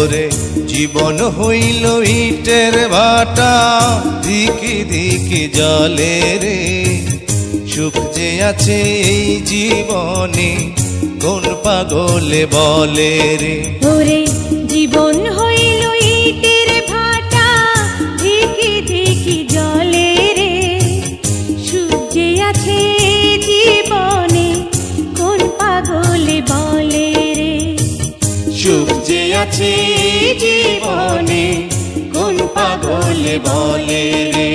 ওরে জীবন হইল ইটের ভাটা, দিকে দিকে জলে রে। সুখ যে আছে এই জীবনে কোন পাগলে বলে রে। ওরে জীবন হইল ইটের ভাটা, দিকে দিকে জলে রে। সুখ যে আছে জীবনে কোন পাগলে বলে রে। সুখ যে আছে জীবনে কোন পাগলে বলে রে।